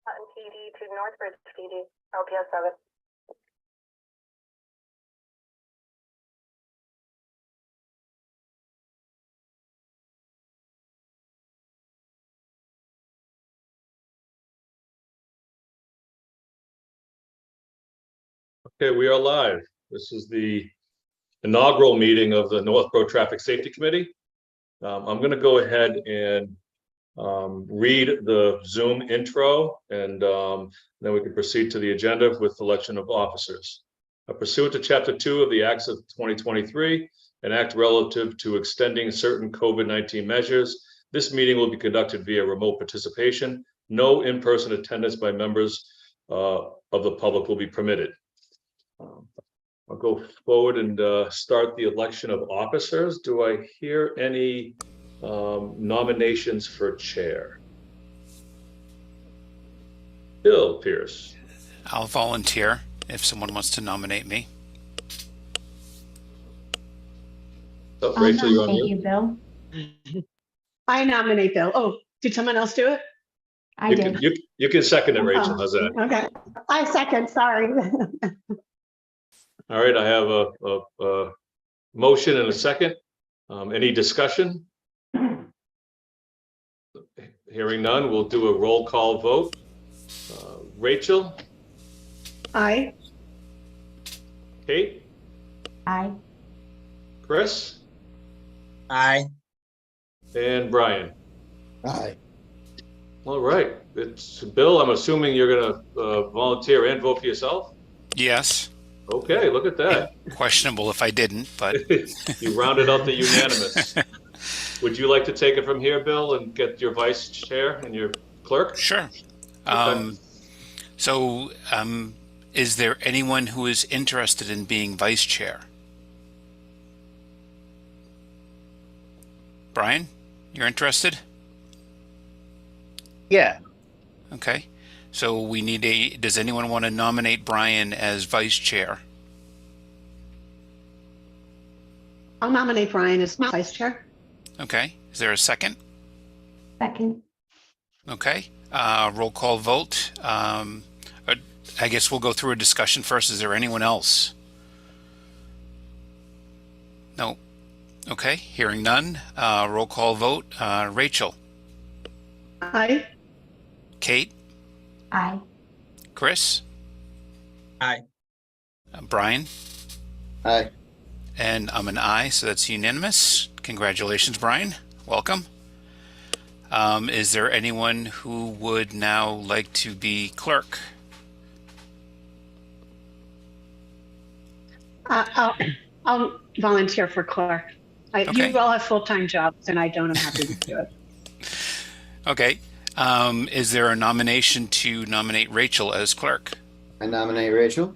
Hutton PD to Northbridge PD, LPS 7. Okay, we are live. This is the inaugural meeting of the Northborough Traffic Safety Committee. I'm going to go ahead and read the Zoom intro, and then we can proceed to the agenda with election of officers. Pursuant to Chapter 2 of the Acts of 2023, an act relative to extending certain COVID-19 measures, this meeting will be conducted via remote participation. No in-person attendance by members of the public will be permitted. I'll go forward and start the election of officers. Do I hear any nominations for chair? Bill Pierce. I'll volunteer if someone wants to nominate me. Oh, Rachel, you're on Thank mute. you, Bill. I nominate Bill. Oh, did someone else do it? I did. You can second it, Rachel. How's that? Okay, I second, sorry. All right, I have a motion and a second. Any discussion? Hearing none, we'll do a roll call vote. Rachel, Aye. Kate, Aye. Chris, Aye. and Brian. Aye. All right, it's Bill. I'm assuming you're gonna volunteer and vote for yourself? Yes. Okay, look at that. Questionable if I didn't, but You rounded out the unanimous. Would you like to take it from here, Bill, and get your vice chair and your clerk? sure. Is there anyone who is interested in being vice chair? Brian, you're interested? Yeah. Okay. So we need does anyone want to nominate Brian as vice chair? I'll nominate Brian as vice chair. Okay. Is there a second? Second. Okay. Roll call vote. I guess we'll go through a discussion first. Is there anyone else? No. Okay. Hearing none. Roll call vote. Rachel. Aye. Kate. Aye. Chris. Aye. Brian. Aye. And I'm an aye, so that's unanimous. Congratulations, Brian. Welcome. Is there anyone who would now like to be clerk? I'll volunteer for clerk. Okay. You all have full-time jobs and I don't. I'm happy to do it. Okay. Is there a nomination to nominate Rachel as clerk? I nominate Rachel.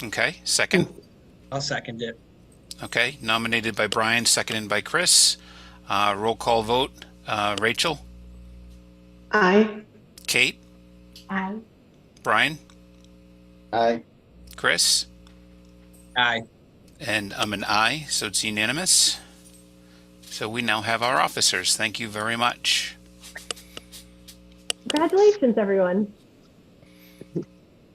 Okay. Second. I'll second it. Okay. Nominated by Brian, seconded by Chris. Roll call vote. Rachel. Aye. Kate. Aye. Brian. Aye. Chris. Aye. And I'm an aye, so it's unanimous. So we now have our officers. Thank you very much. Congratulations, everyone.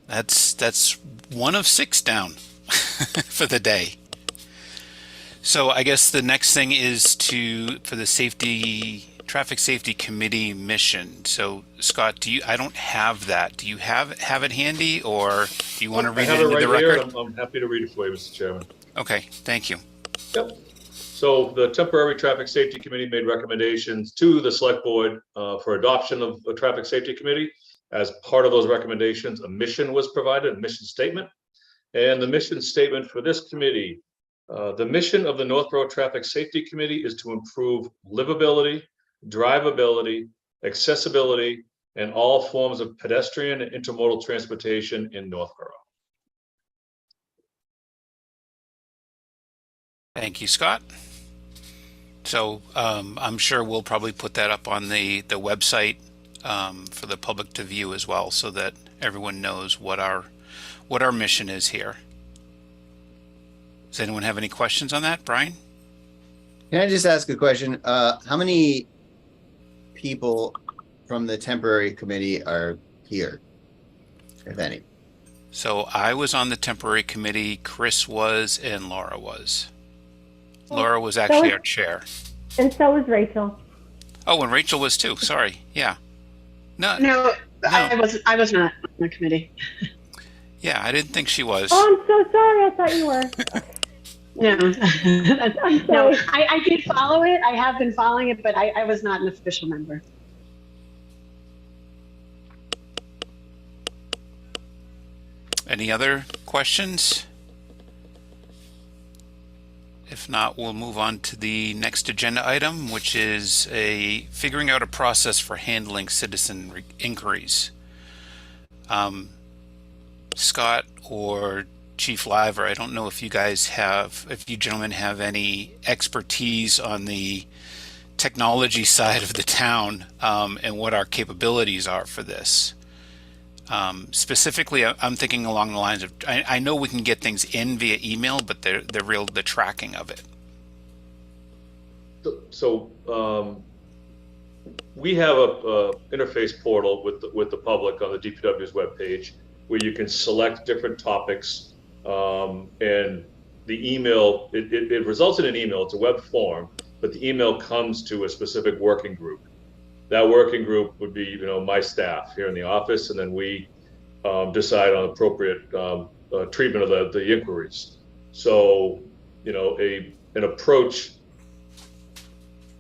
That's 1 of 6 down for the day. So I guess the next thing is for the traffic safety committee mission. So Scott, I don't have that. Do you have it handy, or do you want to read it into the record? I'm happy to read it for you, Mr. Chairman. Okay, thank you. Yep. So the temporary traffic safety committee made recommendations to the select board for adoption of the traffic safety committee. As part of those recommendations, a mission was provided, a mission statement. And the mission statement for this committee, the mission of the Northborough Traffic Safety Committee is to improve livability, drivability, accessibility, and all forms of pedestrian and intermodal transportation in Northborough. Thank you, Scott. So I'm sure we'll probably put that up on the website for the public to view as well, so that everyone knows what our mission is here. Does anyone have any questions on that, Brian? Can I just ask a question? How many people from the temporary committee are here, if any? So I was on the temporary committee, Chris was, and Laura was. Laura was actually our chair. And so was Rachel. Oh, and Rachel was too. Sorry. Yeah. No. No, No. I was not on the committee. Yeah, I didn't think she was. Oh, I'm so sorry. I thought you were. No, I'm no, sorry. I did follow it. I have been following it, but I was not an official member. Any other questions? If not, we'll move on to the next agenda item, which is figuring out a process for handling citizen inquiries. Scott or Chief Liver, I don't know if you gentlemen have any expertise on the technology side of the town, and what our capabilities are for this. Specifically, I'm thinking along the lines of, I know we can get things in via email, but the tracking of it. So we have a interface portal with the public on the DPW's webpage where you can select different topics, and the email, it results in an email. It's a web form, but the email comes to a specific working group. That working group would be, my staff here in the office, and then we decide on appropriate treatment of the inquiries. So, an approach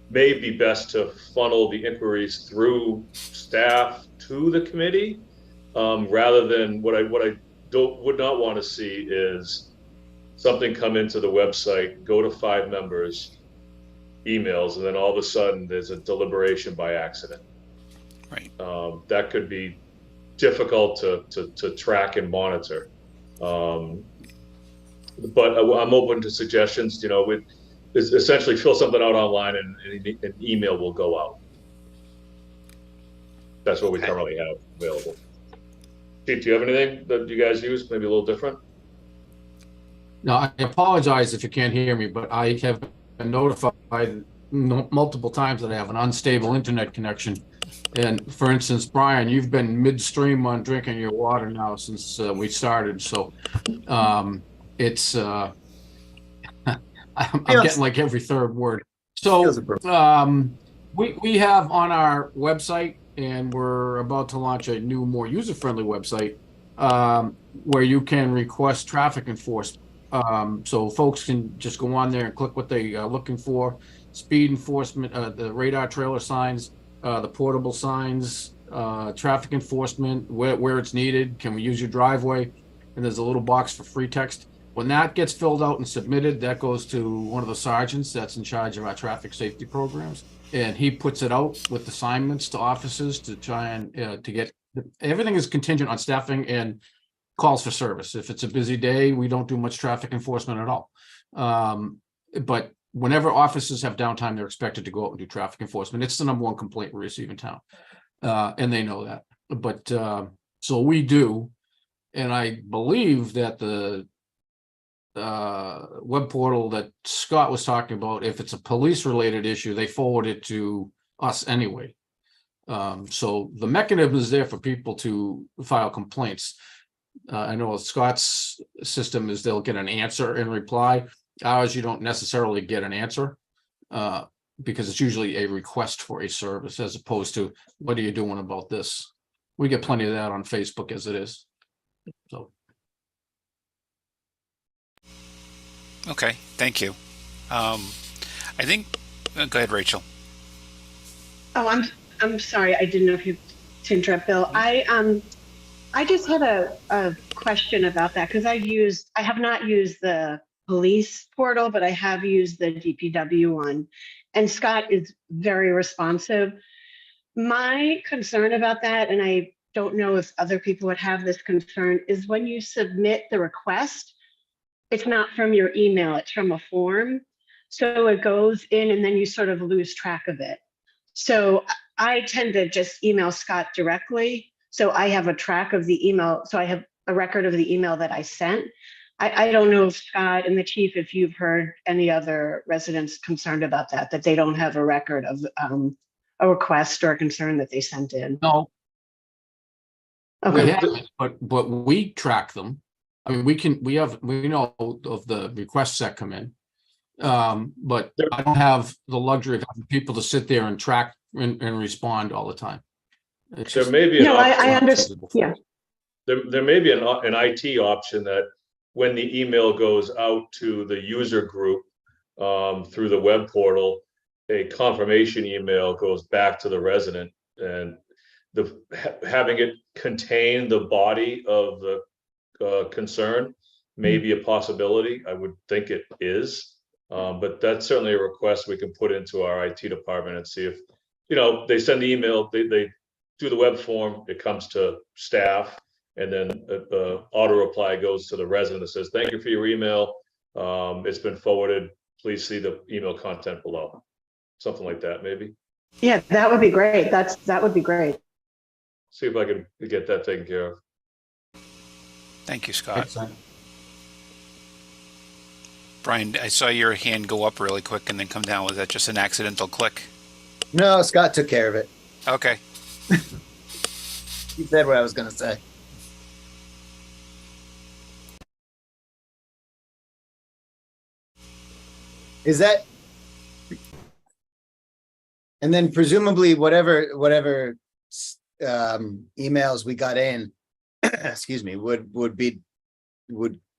may be best to funnel the inquiries through staff to the committee, rather than what I would not want to see is something come into the website, go to 5 members, emails, and then all of a sudden there's a deliberation by accident. Right. That could be difficult to track and monitor. But I'm open to suggestions. It's essentially fill something out online and an email will go out. That's what we currently have available. Chief, do you have anything that you guys use, maybe a little different? No, I apologize if you can't hear me, but I have been notified multiple times that I have an unstable internet connection. And for instance, Brian, you've been midstream on drinking your water now since we started. So it's I'm getting like every third word. So we have on our website, and we're about to launch a new, more user-friendly website where you can request traffic enforcement. So folks can just go on there and click what they are looking for: speed enforcement, the radar trailer signs, the portable signs, traffic enforcement, where it's needed. Can we use your driveway? And there's a little box for free text. When that gets filled out and submitted, that goes to one of the sergeants that's in charge of our traffic safety programs. And he puts it out with assignments to officers to try and to get, everything is contingent on staffing and calls for service. If it's a busy day, we don't do much traffic enforcement at all. But whenever officers have downtime, they're expected to go out and do traffic enforcement. It's the #1 complaint we receive in town. And they know that. But so we do. And I believe that the web portal that Scott was talking about, if it's a police related issue, they forward it to us anyway. So the mechanism is there for people to file complaints. I know Scott's system is they'll get an answer and reply. Ours, you don't necessarily get an answer because it's usually a request for a service as opposed to what are you doing about this? We get plenty of that on Facebook as it is. So. Okay, thank you. I think, go ahead, Rachel. Oh, I'm sorry. I didn't know if you to interrupt, Bill. I just had a question about that because I have not used the police portal, but I have used the DPW one, and Scott is very responsive. My concern about that, and I don't know if other people would have this concern, is when you submit the request, it's not from your email, it's from a form. So it goes in and then you sort of lose track of it. So I tend to just email Scott directly. So I have a track of the email. So I have a record of the email that I sent. I don't know if Scott and the chief, if you've heard any other residents concerned about that they don't have a record of a request or a concern that they sent in. No, We Okay. haven't, but we track them. I mean, we know of the requests that come in. But I don't have the luxury of having people to sit there and track and respond all the time. It's There just- may be an No, I option, understand. Yeah. there may be an IT option that when the email goes out to the user group through the web portal, a confirmation email goes back to the resident, and having it contain the body of the concern may be a possibility. I would think it is. But that's certainly a request we can put into our IT department and see if, they send the email, they do the web form, it comes to staff, and then auto reply goes to the resident that says, thank you for your email. It's been forwarded. Please see the email content below. Something like that, maybe. Yeah, that would be great. That would be great. See if I can get that taken care of. Thank you, Scott. Excellent. Brian, I saw your hand go up really quick and then come down. Was that just an accidental click? No, Scott took care of it. Okay. He said what I was going to say. Is that? And then presumably whatever emails we got in, excuse me, would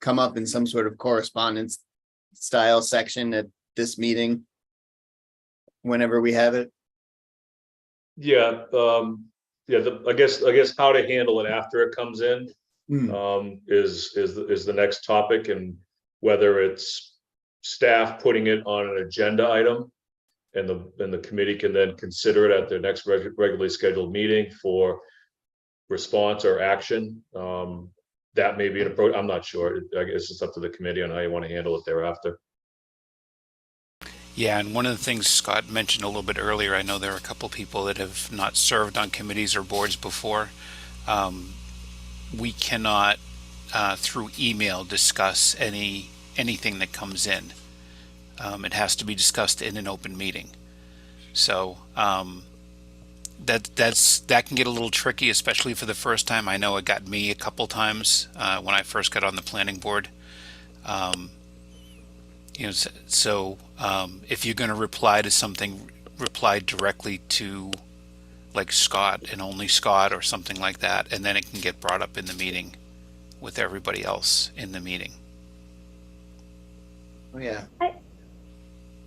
come up in some sort of correspondence style section at this meeting whenever we have it. Yeah, I guess how to handle it after it comes in is the next topic, and whether it's staff putting it on an agenda item and the committee can then consider it at their next regularly scheduled meeting for response or action. That may be an approach. I'm not sure. I guess it's up to the committee on how you want to handle it thereafter. Yeah, and one of the things Scott mentioned a little bit earlier, I know there are a couple people that have not served on committees or boards before. We cannot, through email, discuss anything that comes in. It has to be discussed in an open meeting. So that can get a little tricky, especially for the first time. I know it got me a couple times when I first got on the planning board. If you're going to reply to something, reply directly to like Scott and only Scott or something like that, and then it can get brought up in the meeting with everybody else in the meeting. Oh, yeah. I have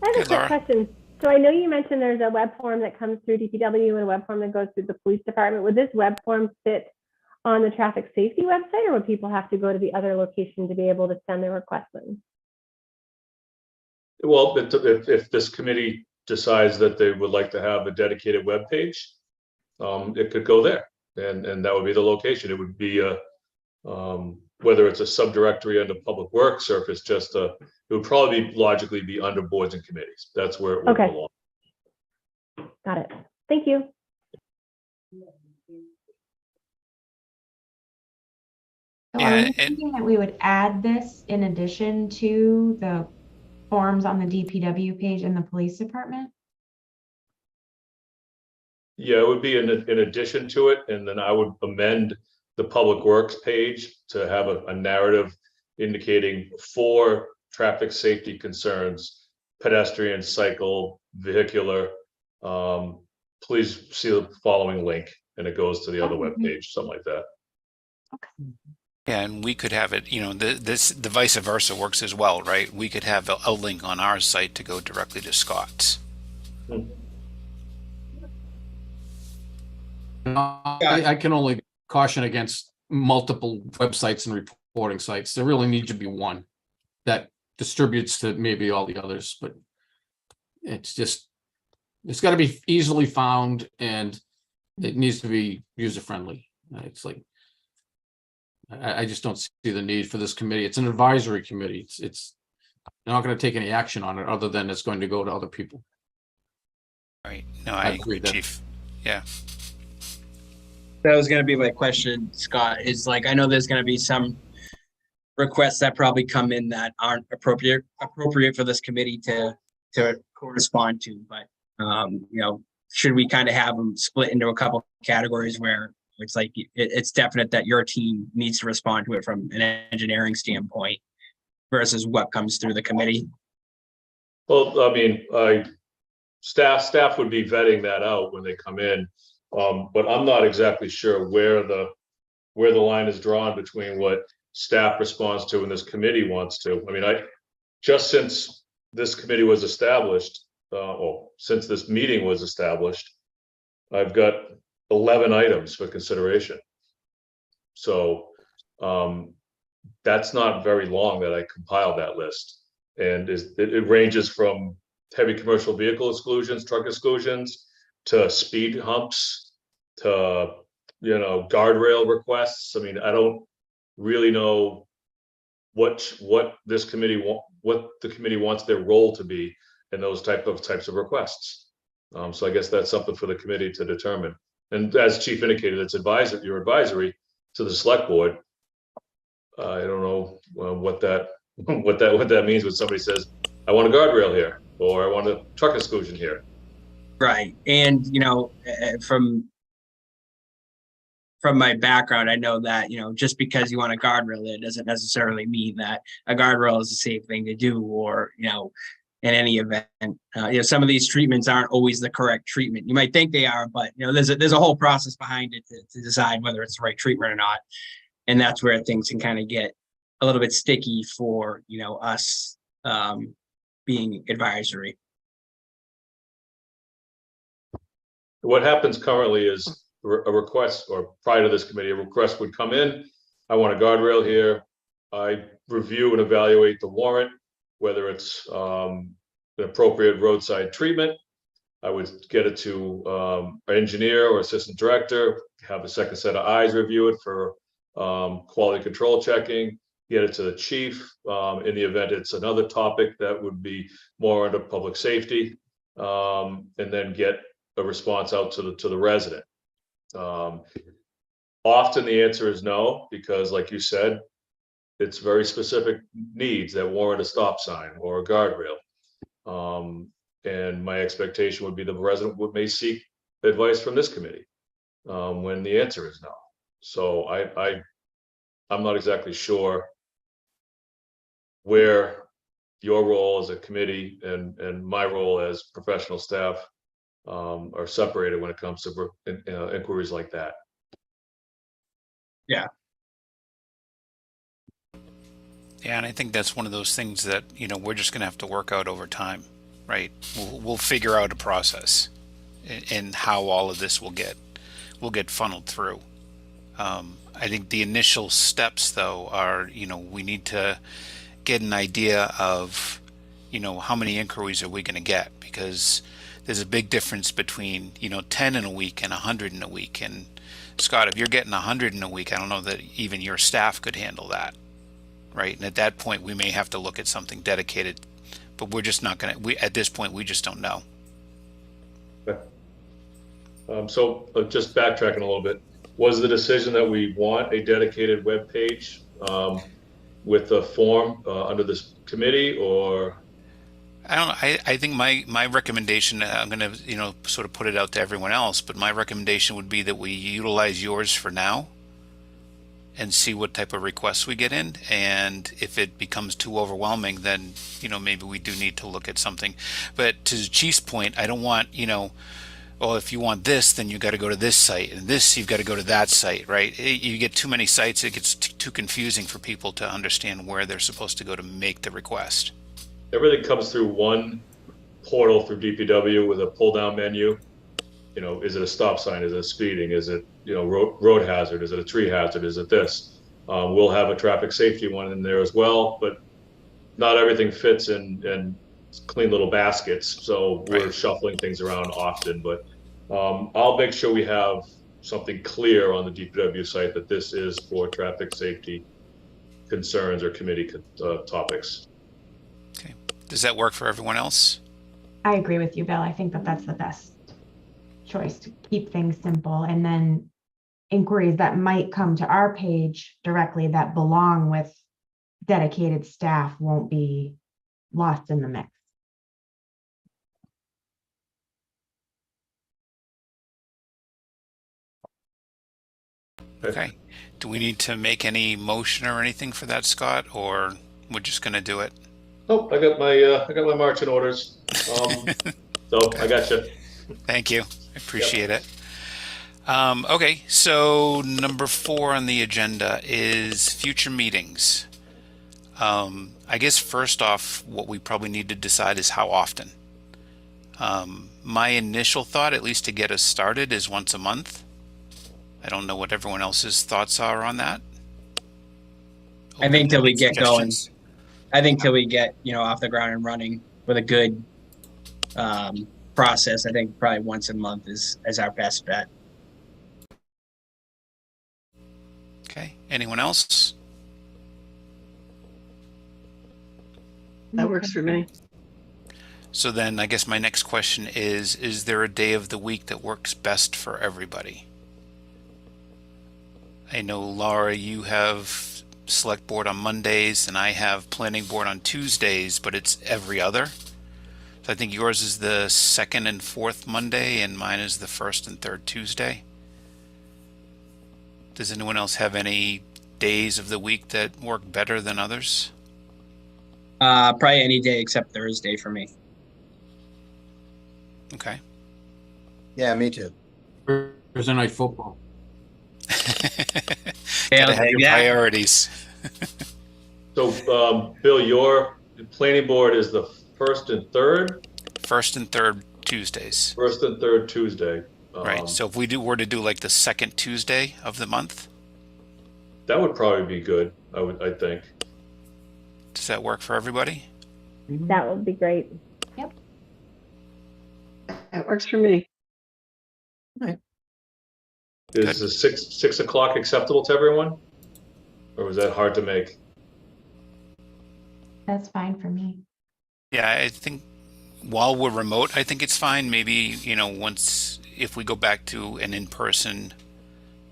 Good, a quick Laura. question. So I know you mentioned there's a web form that comes through DPW and a web form that goes through the police department. Would this web form fit on the traffic safety website, or would people have to go to the other location to be able to send their requests in? Well, if this committee decides that they would like to have a dedicated web page, it could go there, and that would be the location. It would be whether it's a subdirectory under Public Works or if it's just it would probably logically be under boards and committees. That's where it would Okay. belong. Got it. Thank you. So Yeah, are we and- thinking that we would add this in addition to the forms on the DPW page in the police department? Yeah, it would be in addition to it, and then I would amend the Public Works page to have a narrative indicating 4 traffic safety concerns: pedestrian, cycle, vehicular. Please see the following link, and it goes to the other web page, something like that. Yeah, and we could have it, the vice versa works as well, right? We could have a link on our site to go directly to Scott's. I can only caution against multiple websites and reporting sites. There really needs to be one that distributes to maybe all the others, but it's got to be easily found, and it needs to be user friendly. It's like, I just don't see the need for this committee. It's an advisory committee. It's not going to take any action on it other than it's going to go to other people. Right. No, I I agree agree, there. Chief. Yeah. That was going to be my question, Scott, is like, I know there's going to be some requests that probably come in that aren't appropriate for this committee to correspond to, but should we kind of have them split into a couple categories where It's like, it's definite that your team needs to respond to it from an engineering standpoint versus what comes through the committee. Well, I mean, staff would be vetting that out when they come in. But I'm not exactly sure where the line is drawn between what staff responds to and this committee wants to. I mean, just since this committee was established, or since this meeting was established, I've got 11 items for consideration. So that's not very long that I compiled that list. And it ranges from heavy commercial vehicle exclusions, truck exclusions, to speed humps, to, you know, guardrail requests. I mean, I don't really know what this committee what the committee wants their role to be in those types of requests. So I guess that's something for the committee to determine. And as Chief indicated, it's your advisory to the select board. I don't know what that means when somebody says, I want a guardrail here, or I want a truck exclusion here. Right. And, you know, from my background, I know that, you know, just because you want a guardrail, it doesn't necessarily mean that a guardrail is a safe thing to do, or, you know, in any event, you know, some of these treatments aren't always the correct treatment. You might think they are, but, you know, there's a whole process behind it to decide whether it's the right treatment or not. And that's where things can kind of get a little bit sticky for, you know, us being advisory. What happens currently is a request, or prior to this committee, a request would come in. I want a guardrail here. I review and evaluate the warrant, whether it's an appropriate roadside treatment. I would get it to an engineer or assistant director, have a second set of eyes review it for quality control checking, get it to the chief. In the event it's another topic that would be more under public safety, and then get a response out to the resident. Often the answer is no, because like you said, it's very specific needs that warrant a stop sign or a guardrail. And my expectation would be the resident may seek advice from this committee when the answer is no. So I'm not exactly sure where your role as a committee and my role as professional staff are separated when it comes to inquiries like that. Yeah. Yeah, and I think that's one of those things that, you know, we're just going to have to work out over time, right? We'll figure out a process and how all of this will get funneled through. I think the initial steps, though, are, you know, we need to get an idea of, you know, how many inquiries are we going to get, because there's a big difference between, you know, 10 in a week and 100 in a week. And Scott, if you're getting 100 in a week, I don't know that even your staff could handle that. Right. And at that point, we may have to look at something dedicated, but we're just not going to, at this point, we just don't know. Okay. So just backtracking a little bit, was the decision that we want a dedicated web page with a form under this committee, or? I don't know. I think my recommendation, I'm going to, you know, sort of put it out to everyone else, but my recommendation would be that we utilize yours for now and see what type of requests we get in. And if it becomes too overwhelming, then, you know, maybe we do need to look at something. But to Chief's point, I don't want, you know, oh, if you want this, then you got to go to this site, and this, you've got to go to that site, right? You get too many sites, it gets too confusing for people to understand where they're supposed to go to make the request. Everything comes through one portal through DPW with a pull down menu. You know, is it a stop sign? Is it speeding? Is it, you know, road hazard? Is it a tree hazard? Is it this? We'll have a traffic safety one in there as well, but not everything fits in clean little baskets. So we're shuffling things around often, but I'll make sure we have something clear on the DPW site that this is for traffic safety concerns or committee topics. Okay. Does that work for everyone else? I agree with you, Bill. I think that that's the best choice to keep things simple, and then inquiries that might come to our page directly that belong with dedicated staff won't be lost in the mix. Okay. Do we need to make any motion or anything for that, Scott, or we're just going to do it? Oh, I got my marching orders. So I got you. Thank you. I appreciate it. Okay, so number 4 on the agenda is future meetings. I guess first off, what we probably need to decide is how often. My initial thought, at least to get us started, is once a month. I don't know what everyone else's thoughts are on that. I think till we get going. Suggestions? I think till we get, off the ground and running with a good process, I think probably once a month is our best bet. Okay, anyone else? That works for me. So then I guess my next question is there a day of the week that works best for everybody? I know, Laura, you have select board on Mondays and I have planning board on Tuesdays, but it's every other. So I think yours is the 2nd and 4th Monday and mine is the 1st and 3rd Tuesday. Does anyone else have any days of the week that work better than others? Probably any day except Thursday for me. Okay. Yeah, me too. Thursday night football. Gotta have your Yeah. priorities. So, Bill, your planning board is the 1st and 3rd? 1st and 3rd Tuesdays. 1st and 3rd Tuesday. Right. So if we were to do like the 2nd Tuesday of the month, That would probably be good, I think. does that work for everybody? That would be great. That works for me. Is the 6 o'clock acceptable to everyone? Or was that hard to make? That's fine for me. Yeah, I think while we're remote, I think it's fine. Maybe, if we go back to an in-person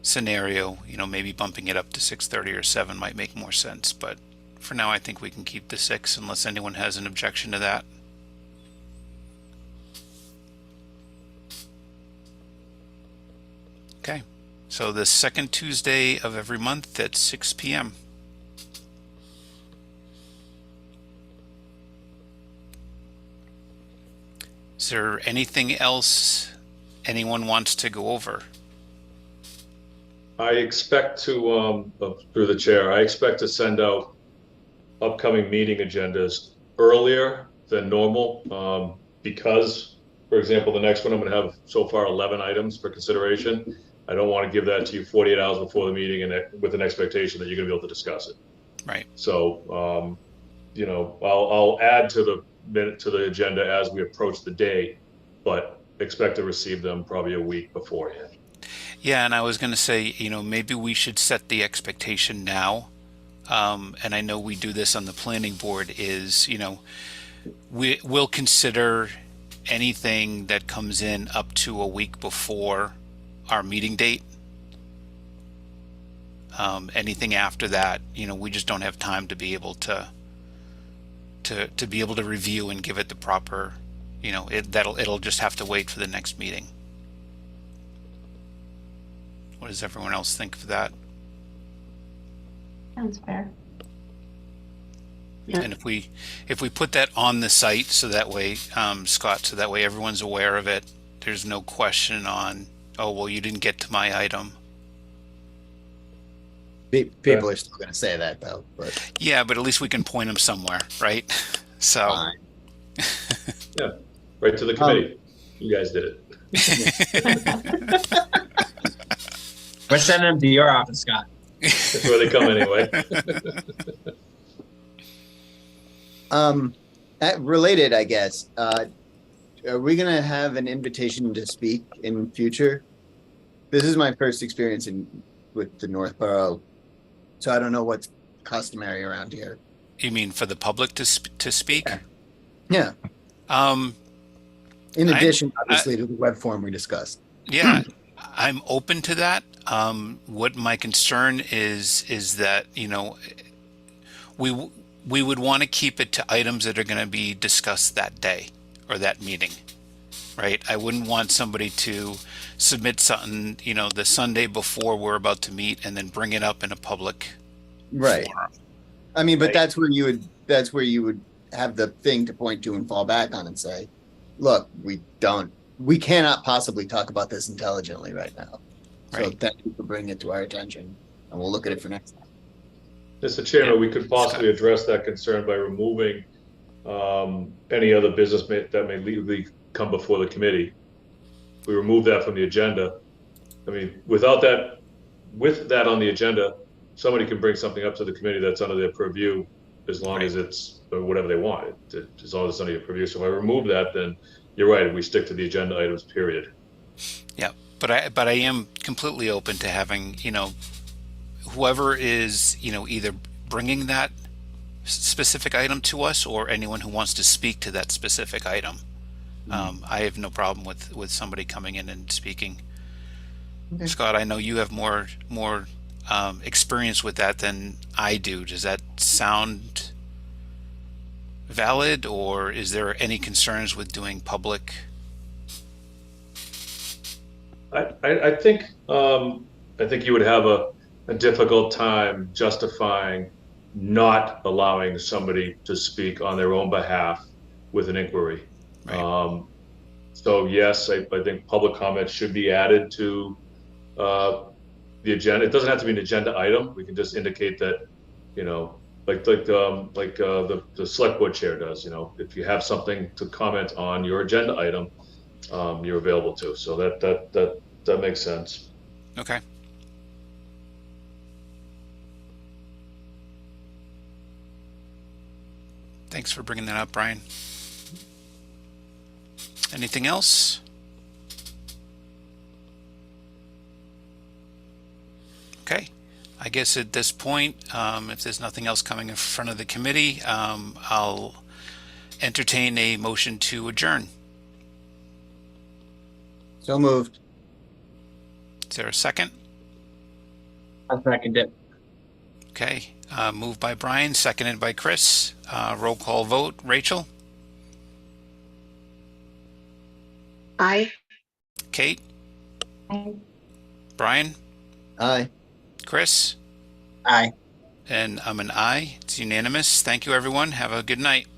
scenario, maybe bumping it up to 6:30 or 7 might make more sense. But for now, I think we can keep the 6 unless anyone has an objection to that. Okay, so the 2nd Tuesday of every month at 6 p.m. Is there anything else anyone wants to go over? I expect to, through the chair, I expect to send out upcoming meeting agendas earlier than normal, because, for example, the next one I'm going to have so far 11 items for consideration. I don't want to give that to you 48 hours before the meeting and with an expectation that you're going to be able to discuss it. Right. So, I'll add to the agenda as we approach the day, but expect to receive them probably a week beforehand. Yeah, and I was going to say, maybe we should set the expectation now. And I know we do this on the planning board is, we'll consider anything that comes in up to a week before our meeting date. Anything after that, we just don't have time to be able to be able to review and give it the proper, it'll just have to wait for the next meeting. What does everyone else think of that? Sounds fair. Yeah. And if we put that on the site, so that way, Scott, so that way everyone's aware of it, there's no question on, oh, well, you didn't get to my item. People are still going to say that though, but Yeah, but at least we can point them somewhere, right? So, fine. Yeah, right to the committee. You guys did it. We're sending them to your office, Scott. That's where they come anyway. Related, I guess. Are we going to have an invitation to speak in future? This is my first experience with the Northborough, so I don't know what's customary around here. you mean for the public to speak? Yeah. In addition, obviously, to the web form we discussed. Yeah, I'm open to that. What my concern is that, we would want to keep it to items that are going to be discussed that day or that meeting. right? I wouldn't want somebody to submit something, you know, the Sunday before we're about to meet and then bring it up in a public Right. forum. I mean, but Right. that's where you would have the thing to point to and fall back on and say, look, we cannot possibly talk about this intelligently right now. So Right. thank you for bringing it to our attention, and we'll look at it for next time. Mr. Chairman, we could possibly address that concern by removing any other business that may legally come before the committee. We remove that from the agenda. I mean, with that on the agenda, somebody can bring something up to the committee that's under their purview, as long as it's or whatever they want, as long as it's under your purview. So if I remove that, then you're right, we stick to the agenda items, period. Yeah, but I am completely open to having, you know, whoever is, you know, either bringing that specific item to us or anyone who wants to speak to that specific item. I have no problem with somebody coming in and speaking. Okay. Scott, I know you have more experience with that than I do. Does that sound valid, or is there any concerns with doing public? I think you would have a difficult time justifying not allowing somebody to speak on their own behalf with an inquiry. Right. So yes, I think public comment should be added to the agenda. It doesn't have to be an agenda item. We can just indicate that, you know, like the select board chair does. You know, if you have something to comment on your agenda item, you're available to. So that makes sense. Okay. Thanks for bringing that up, Brian. Anything else? Okay. I guess at this point, if there's nothing else coming in front of the committee, I'll entertain a motion to adjourn. So moved. Is there a second? I'll second it. Okay. Moved by Brian, seconded by Chris. Roll call vote. Rachel? Aye. Kate? Aye. Brian? Aye. Chris? Aye. And I'm an aye. It's unanimous. Thank you, everyone. Have a good night.